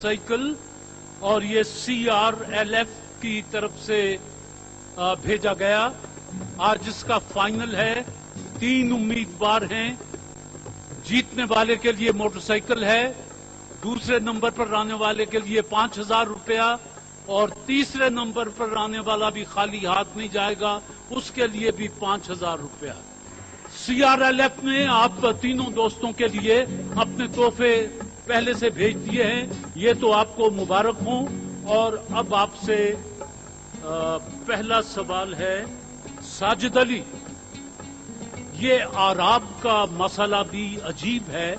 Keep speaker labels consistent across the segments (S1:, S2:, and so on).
S1: Cycle और ये CRLF की तरफ से भेजा गया। आज इसका फाइनल है। 3 उम्मीदवार हैं। जीतने वाले के लिए मोटरसाइकिल है, दूसरे नंबर पर आने वाले के लिए 5000 रुपया और तीसरे नंबर पर आने वाला भी खाली हाथ नहीं जाएगा, उसके लिए भी 5000 रुपया। CRLF ने आप तीनों दोस्तों के लिए अपने तोहफे पहले से भेज दिए हैं, ये तो आपको मुबारक हो। और अब आपसे पहला सवाल है साजिद अली। ये आराब का मसला भी अजीब है,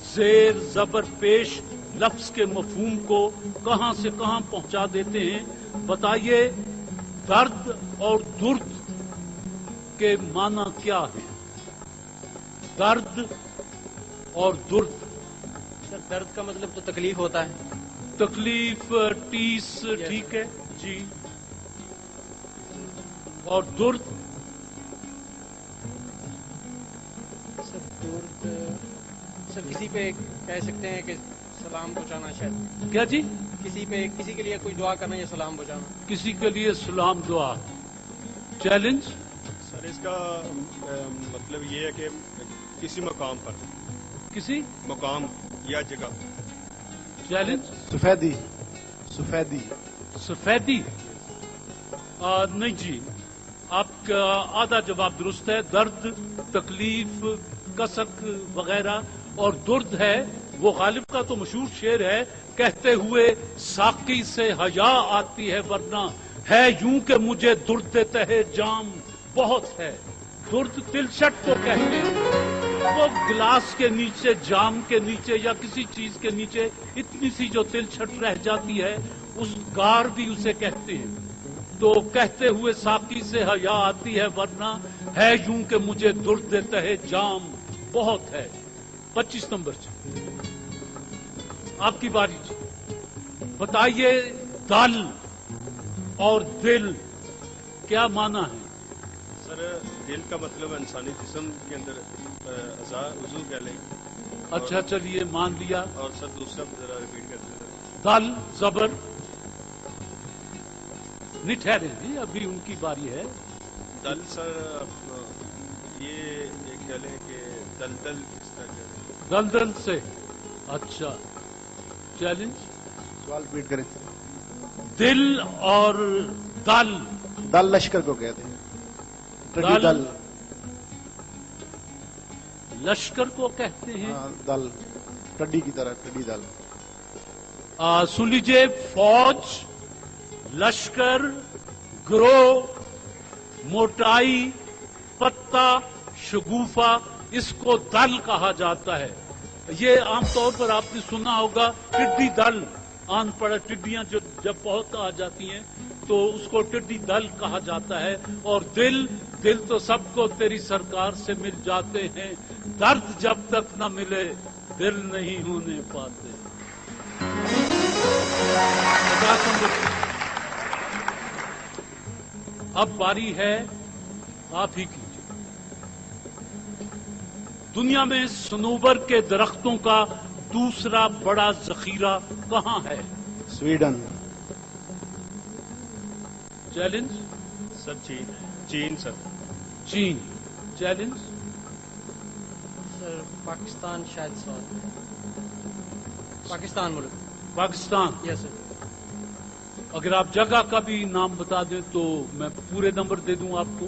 S1: जेर जबर पेश लफ्ज के मफहूम को कहां से कहां पहुंचा देते हैं। बताइए, दर्द और दुर्द के माना क्या है? दर्द और दुर्द।
S2: सर, दर्द का मतलब तो तकलीफ होता है।
S1: तकलीफ, टीस, ठीक है जी। और दुर्द?
S2: सर, दुर्द सर किसी पे कह सकते हैं कि सलाम पहुंचाना, शायद।
S1: क्या जी?
S2: किसी के लिए कोई दुआ करना या सलाम पहुंचाना।
S1: किसी के लिए सलाम दुआ। चैलेंज?
S3: सर, इसका मतलब ये है कि किसी मकाम पर,
S1: किसी
S3: मकाम या जगह।
S1: चैलेंज?
S4: सफेदी। सफेदी।
S1: सफेदी? नहीं जी, आपका आधा जवाब दुरुस्त है। दर्द, तकलीफ, कसक वगैरह। और दुर्द है वो गालिब का तो मशहूर शेर है, कहते हुए साकी से हया आती है वरना है यूं कि मुझे दुर्द तहे जाम बहुत है। दुर्द तिलछट को कहते हैं, वो गिलास के नीचे, जाम के नीचे या किसी चीज के नीचे इतनी सी जो तिलछट रह जाती है, उस गार भी उसे कहते हैं। तो कहते हुए साकी से हया आती है वरना है यूं कि मुझे दुर्द तहे जाम बहुत है। 25 नंबर जी, आपकी बारी जी। बताइए, दल और दिल क्या माना है?
S3: सर, दिल का मतलब इंसानी जिस्म के अंदर अज़ा, उज़ू कह लें।
S1: अच्छा, चलिए मान लिया।
S3: और सर दूसरा जरा रिपीट कर दें।
S1: दल जबर। नहीं, ठहरे जी, अभी उनकी बारी है।
S3: दल सर, ये कह लें कि दलदल किस तरह।
S1: दलदल से। अच्छा, चैलेंज?
S4: सवाल रिपीट करें।
S1: दिल और दल।
S4: दल लश्कर को कहते हैं।
S1: दल।
S4: दल
S1: लश्कर को कहते हैं।
S4: दल टड्डी की तरह, टड्डी दल।
S1: सुन लीजिए, फौज, लश्कर, ग्रोह, मोटाई, पत्ता, शगुफा, इसको दल कहा जाता है। ये आमतौर पर आपने सुना होगा, टिड्डी दल। आन पड़ा टिड्डियां जो जब बहुत आ जाती हैं तो उसको टिड्डी दल कहा जाता है। और दिल तो सबको तेरी सरकार से मिल जाते हैं, दर्द जब तक न मिले दिल नहीं होने पाते। अब बारी है आप ही की। दुनिया में सनोबर के दरख्तों का दूसरा बड़ा जखीरा कहां है?
S4: स्वीडन।
S1: चैलेंज?
S3: सर, चीन सर।
S1: चीन। चैलेंज?
S2: सर, पाकिस्तान, शायद सर। पाकिस्तान मुल्क।
S1: पाकिस्तान।
S2: Yes sir.
S1: अगर आप जगह का भी नाम बता दें तो मैं पूरे नंबर दे दूं आपको।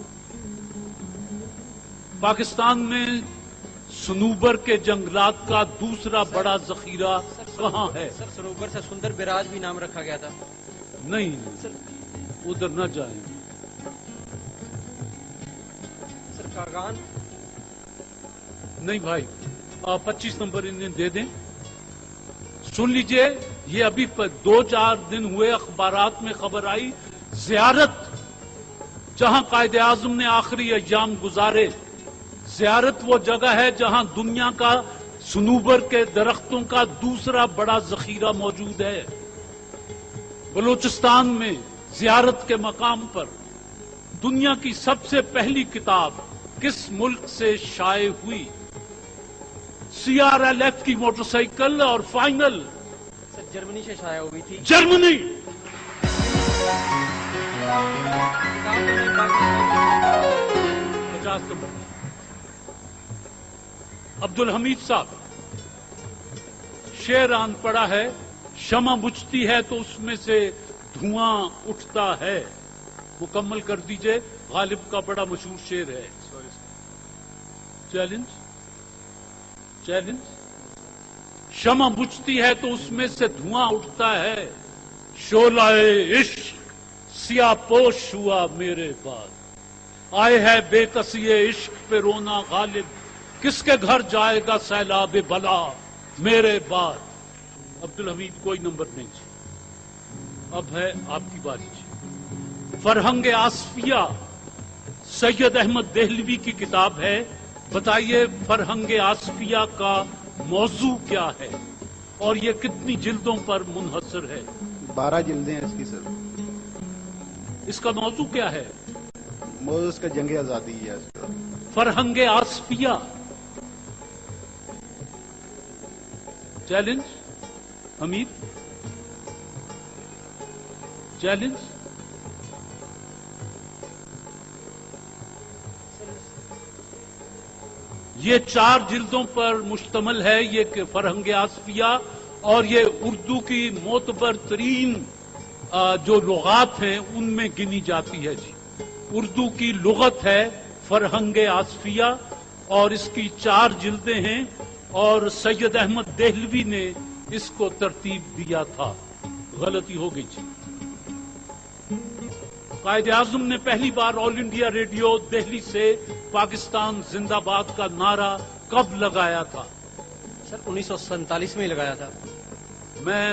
S1: पाकिस्तान में सनूबर के जंगलात का दूसरा बड़ा जखीरा कहां है?
S2: सर, सनूबर से सुंदर बिराज भी नाम रखा गया था।
S1: नहीं
S2: सर,
S1: उधर न जाए।
S2: सर, कागान।
S1: नहीं भाई, 25 नंबर इन्हें दे दें। सुन लीजिए, ये अभी 2-4 दिन हुए अखबारात में खबर आई, जियारत जहां कायदे आजम ने आखिरी अय्याम गुजारे, जियारत वो जगह है जहां दुनिया का सनूबर के दरख्तों का दूसरा बड़ा जखीरा मौजूद है। बलूचिस्तान में जियारत के मकाम पर दुनिया की सबसे पहली किताब किस मुल्क से शाये हुई? CRLF की मोटरसाइकिल और फाइनल
S2: जर्मनी से शाया हुई थी।
S1: जर्मनी।
S2: किताब में पाकिस्तान
S1: 50 नंबर। अब्दुल हमीद साहब, शेर आन पड़ा है, शमा बुझती है तो उसमें से धुआं उठता है। मुकम्मल कर दीजिए, गालिब का बड़ा मशहूर शेर है।
S3: Sorry sir.
S1: Challenge challenge. शमा बुझती है तो उसमें से धुआं उठता है, शोलाए इश्क सियापोश हुआ मेरे बाद, आए है बेकसिए इश्क पे रोना गालिब, किसके घर जाएगा सैलाब बला मेरे बाद। अब्दुल हमीद कोई नंबर नहीं जी। अब है आपकी बारी जी। फरहंग आसफिया सैयद अहमद देहलवी की किताब है। बताइए फरहंग आसफिया का मौजू क्या है और ये कितनी जिल्दों पर मुनहसर है?
S4: 12 जिल्दें हैं इसकी सर।
S1: इसका मौजू क्या है?
S4: मौजूद उसका जंग आजादी है इसका।
S1: फरहंग आसफिया। चैलेंज हमीद। चैलेंज। ये 4 जिल्दों पर मुश्तमल है ये फरहंग आसफिया, और ये उर्दू की मोतबर तरीन जो लुगात हैं उनमें गिनी जाती है जी। उर्दू की लुगत है फरहंग आसफिया और इसकी 4 जिल्दें हैं और सैयद अहमद देहलवी ने इसको तरतीब दिया था। गलती हो गई जी। कायदे आजम ने पहली बार ऑल इंडिया रेडियो दिल्ली से पाकिस्तान जिंदाबाद का नारा कब लगाया था?
S2: सर 1947 में ही लगाया था।
S1: मैं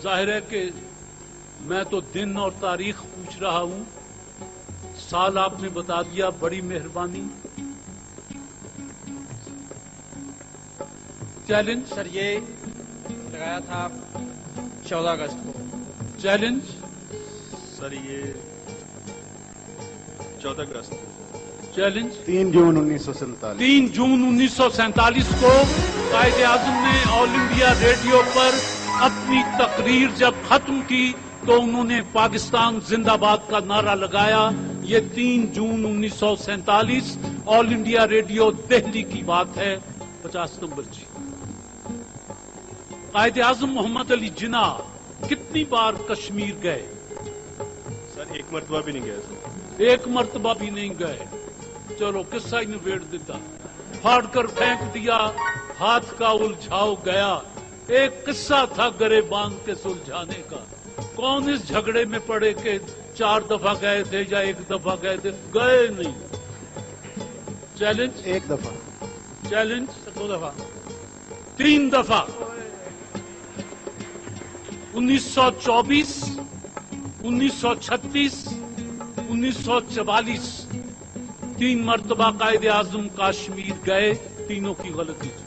S1: जाहिर है कि मैं तो दिन और तारीख पूछ रहा हूं, साल आपने बता दिया, बड़ी मेहरबानी। चैलेंज।
S2: सर ये लगाया था 14 अगस्त को।
S1: चैलेंज।
S3: सर ये 14 अगस्त।
S1: चैलेंज।
S4: 3 जून 1947।
S1: 3 जून 1947 को कायदे आजम ने ऑल इंडिया रेडियो पर अपनी तकरीर जब खत्म की तो उन्होंने पाकिस्तान जिंदाबाद का नारा लगाया। ये 3 जून 1947 ऑल इंडिया रेडियो दिल्ली की बात है। 50 नंबर जी। कायदे आजम मोहम्मद अली जिन्ना कितनी बार कश्मीर गए?
S3: सर एक मरतबा भी नहीं गया सर।
S1: एक मर्तबा भी नहीं गए। चलो किस्सा ही निबेड़ देता। फाड़ कर फेंक दिया, हाथ का उलझाओ गया, एक किस्सा था गरे बांध के सुलझाने का। कौन इस झगड़े में पड़े कि 4 दफा गए थे या 1 दफा गए थे? गए नहीं। चैलेंज।
S4: 1 दफा।
S1: चैलेंज।
S2: 2 दफा।
S1: 3 दफा। 1924, 1936, 1944 3 मरतबा कायदे आजम कश्मीर गए। तीनों की गलती थी।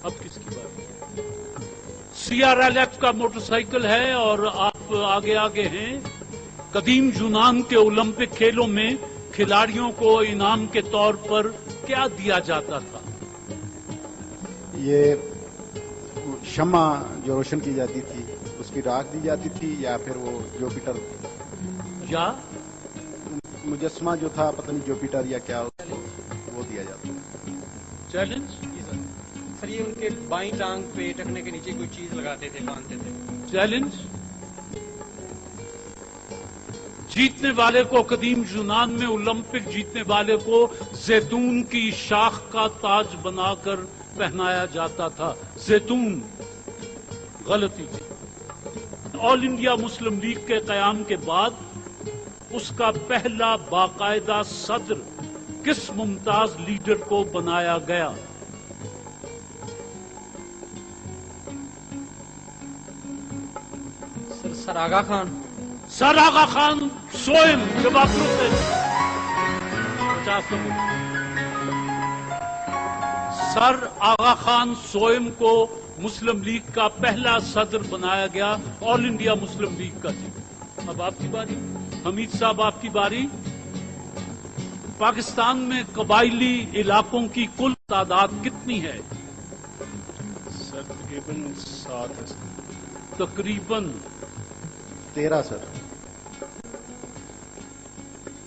S1: अब किसकी बात? CRLF का मोटरसाइकिल है और आप आगे आगे हैं। कदीम यूनान के ओलंपिक खेलों में खिलाड़ियों को इनाम के तौर पर क्या दिया जाता था?
S4: ये शमा जो रोशन की जाती थी उसकी राख दी जाती थी, या फिर वो जुपिटर
S1: या
S4: मुजस्मा जो था, पता नहीं जुपिटर या क्या, वो दिया जाता था।
S1: चैलेंज।
S2: सर ये उनके बाईं टांग पे टखने के नीचे कोई चीज लगाते थे, बांधते थे।
S1: चैलेंज। जीतने वाले को कदीम यूनान में ओलंपिक जीतने वाले को जैतून की शाख का ताज बनाकर पहनाया जाता था। जैतून। गलती थी। ऑल इंडिया मुस्लिम लीग के कयाम के बाद उसका पहला बाकायदा सदर किस मुमताज लीडर को बनाया गया?
S2: सर आगा खान।
S1: सर आगा खान स्वयं। जवाब दुरुस्त है। 50 नंबर। सर आगा खान स्वयं को मुस्लिम लीग का पहला सदर बनाया गया, ऑल इंडिया मुस्लिम लीग का जी। अब आपकी बारी हमीद साहब, आपकी बारी। पाकिस्तान में कबायली इलाकों की कुल तादाद कितनी है?
S3: सर तकरीबन 7 है सर।
S1: तकरीबन
S4: 13 सर।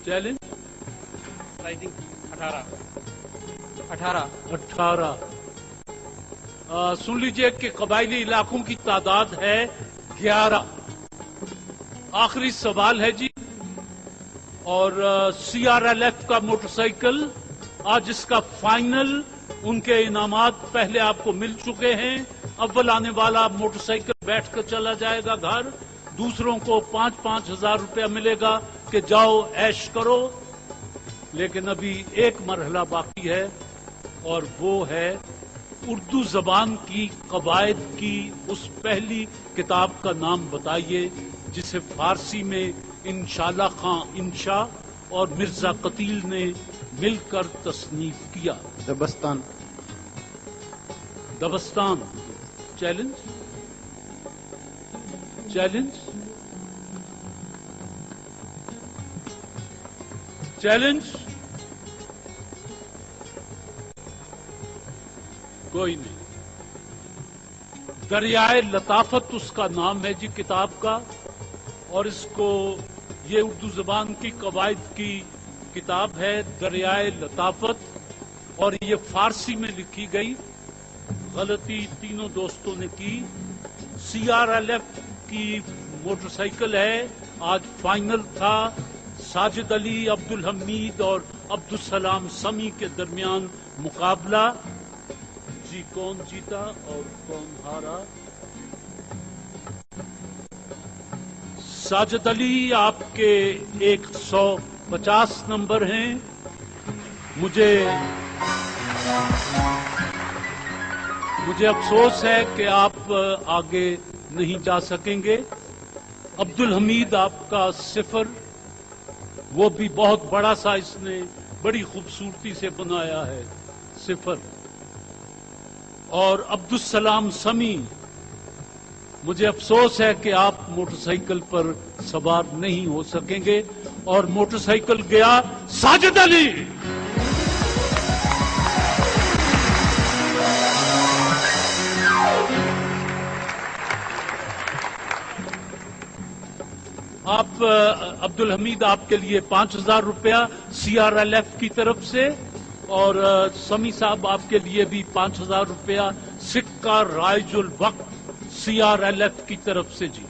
S1: Challenge
S2: I think 18।
S1: सुन लीजिए कि कबायली इलाकों की तादाद है 11। आखिरी सवाल है जी, और CRLF का मोटरसाइकिल आज इसका फाइनल, उनके इनामात पहले आपको मिल चुके हैं। अव्वल आने वाला मोटरसाइकिल बैठकर चला जाएगा घर, दूसरों को 5-5 हजार रुपया मिलेगा कि जाओ ऐश करो। लेकिन अभी एक मरहला बाकी है, और वो है उर्दू जबान की कवायद की उस पहली किताब का नाम बताइए जिसे फारसी में इंशाल्लाह खां इंशा और मिर्जा कतील ने मिलकर तसनीफ किया।
S4: दबस्तान।
S1: दबस्तान। चैलेंज चैलेंज चैलेंज कोई नहीं। दरियाए लताफत उसका नाम है जी किताब का, और इसको ये उर्दू जबान की कवायद की किताब है दरियाए लताफत, और ये फारसी में लिखी गई। गलती तीनों दोस्तों ने की। CRLF की मोटरसाइकिल है, आज फाइनल था। साजिद अली, अब्दुल हमीद और अब्दुल सलाम समी के दरमियान मुकाबला। जी कौन जीता और कौन हारा? साजिद अली आपके 150 नंबर हैं। मुझे अफसोस है कि आप आगे नहीं जा सकेंगे। अब्दुल हमीद आपका 0, वो भी बहुत बड़ा सा इसने बड़ी खूबसूरती से बनाया है, 0। और अब्दुल सलाम समी, मुझे अफसोस है कि आप मोटरसाइकिल पर सवार नहीं हो सकेंगे, और मोटरसाइकिल गया साजिद अली। आप अब्दुल हमीद आपके लिए 5000 रुपया CRLF की तरफ से, और समी साहब आपके लिए भी 5000 रुपया सिक्का राइजुल वक्त CRLF की तरफ से जी।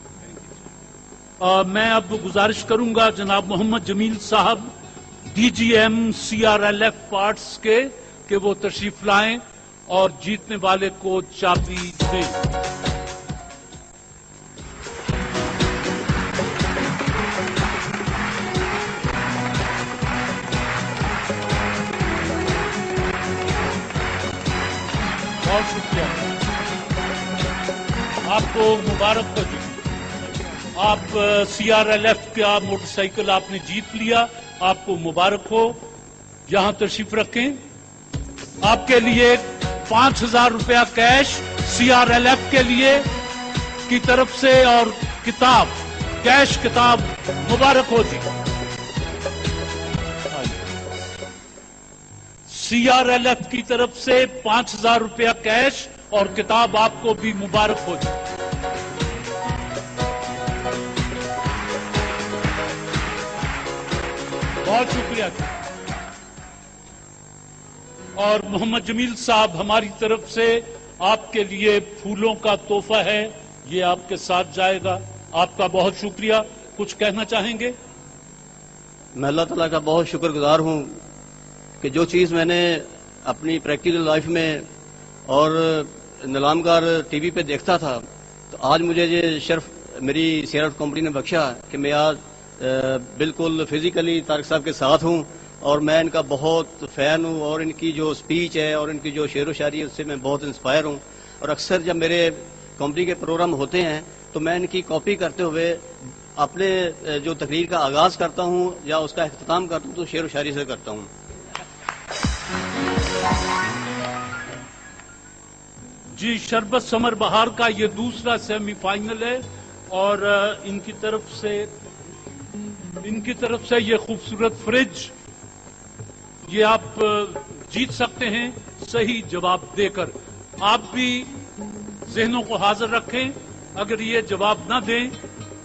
S1: मैं अब गुजारिश करूंगा जनाब मोहम्मद जमील साहब DGM CRLF पार्ट्स के कि वो तशरीफ लाएं और जीतने वाले को चाबी दें। बहुत शुक्रिया, आपको मुबारक हो जी। आप CRLF का मोटरसाइकिल आपने जीत लिया, आपको मुबारक हो। यहां तशरीफ रखें। आपके लिए 5000 रुपया कैश CRLF के लिए की तरफ से, और किताब, कैश किताब, मुबारक हो जी। CRLF की तरफ से 5000 रुपया कैश और किताब आपको भी मुबारक हो जाए। बहुत शुक्रिया। और मोहम्मद जमील साहब, हमारी तरफ से आपके लिए फूलों का तोहफा है, ये आपके साथ जाएगा। आपका बहुत शुक्रिया। कुछ कहना चाहेंगे?
S5: मैं अल्लाह ताला का बहुत शुक्रगुजार हूं कि जो चीज़ मैंने अपनी प्रैक्टिकल लाइफ में और नीलामकार टीवी पे देखता था, तो आज मुझे ये शर्फ मेरी CRLF कंपनी ने बख्शा कि मैं आज बिल्कुल फिजिकली तारिक साहब के साथ हूं, और मैं इनका बहुत फ़ैन हूं, और इनकी जो स्पीच है और इनकी जो शेर व शायरी है उससे मैं बहुत इंस्पायर हूं। और अक्सर जब मेरे कंपनी के प्रोग्राम होते हैं तो मैं इनकी कॉपी करते हुए अपने जो तकरीर का आगाज करता हूं या उसका इख्तिताम करता हूं तो शेर व शायरी से करता हूं।
S1: जी, शरबत समर बहार का ये दूसरा सेमीफाइनल है, और इनकी तरफ से ये खूबसूरत फ्रिज ये आप जीत सकते हैं सही जवाब देकर। आप भी जहनों को हाजिर रखें अगर ये जवाब ना दें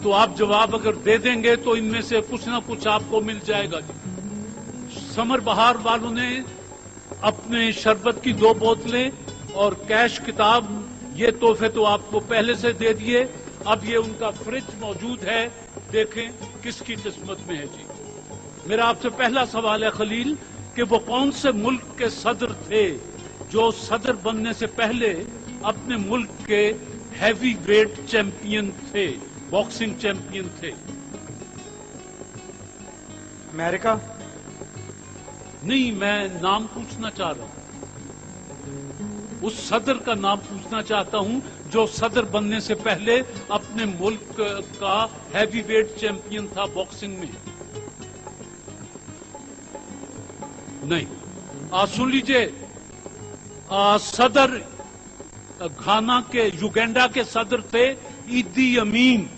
S1: तो आप जवाब अगर दे देंगे तो इनमें से कुछ ना कुछ आपको मिल जाएगा जी। समर बहार वालों ने अपने शरबत की 2 बोतलें और कैश किताब, ये तोहफे तो आपको पहले से दे दिए। अब ये उनका फ्रिज मौजूद है, देखें किसकी किस्मत में है जी। मेरा आपसे पहला सवाल है खलील कि वो कौन से मुल्क के सदर थे जो सदर बनने से पहले अपने मुल्क के हैवी वेट चैंपियन थे, बॉक्सिंग चैंपियन थे?
S2: अमेरिका।
S1: नहीं, मैं नाम पूछना चाह रहा हूं, उस सदर का नाम पूछना चाहता हूं जो सदर बनने से पहले अपने मुल्क का हैवी वेट चैंपियन था बॉक्सिंग में। नहीं, सुन लीजिए, सदर घाना के, युगांडा के सदर थे ईदी अमीन।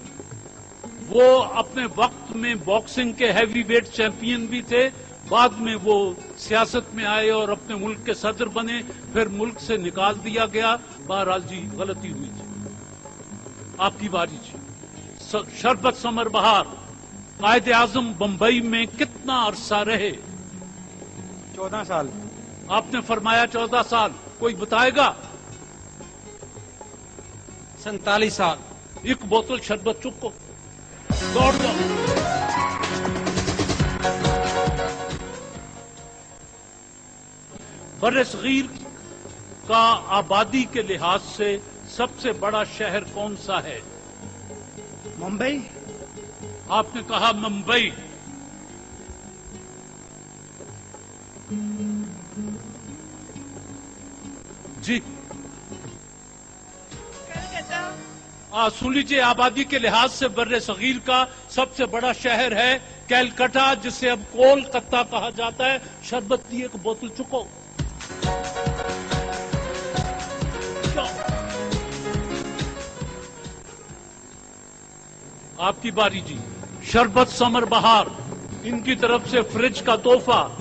S1: वो अपने वक्त में बॉक्सिंग के हैवी वेट चैंपियन भी थे, बाद में वो सियासत में आए और अपने मुल्क के सदर बने, फिर मुल्क से निकाल दिया गया। बहरहाल जी, गलती हुई जी। आपकी बारी जी। शरबत समर बहार कायदे आजम बंबई में कितना अरसा रहे?
S2: 14 साल।
S1: आपने फरमाया 14 साल, कोई बताएगा?
S2: 47 साल।
S1: एक बोतल शरबत चुको, दौड़ दो। बर्रे सगीर का आबादी के लिहाज से सबसे बड़ा शहर कौन सा है?
S2: मुंबई।
S1: आपने कहा मुंबई। जी, सुन लीजिए, आबादी के लिहाज से बर्रे सगीर का सबसे बड़ा शहर है कैलकटा, जिसे अब कोलकाता कहा जाता है। शरबत की एक बोतल चुको। आपकी बारी जी। शरबत समर बहार, इनकी तरफ से फ्रिज का तोहफा।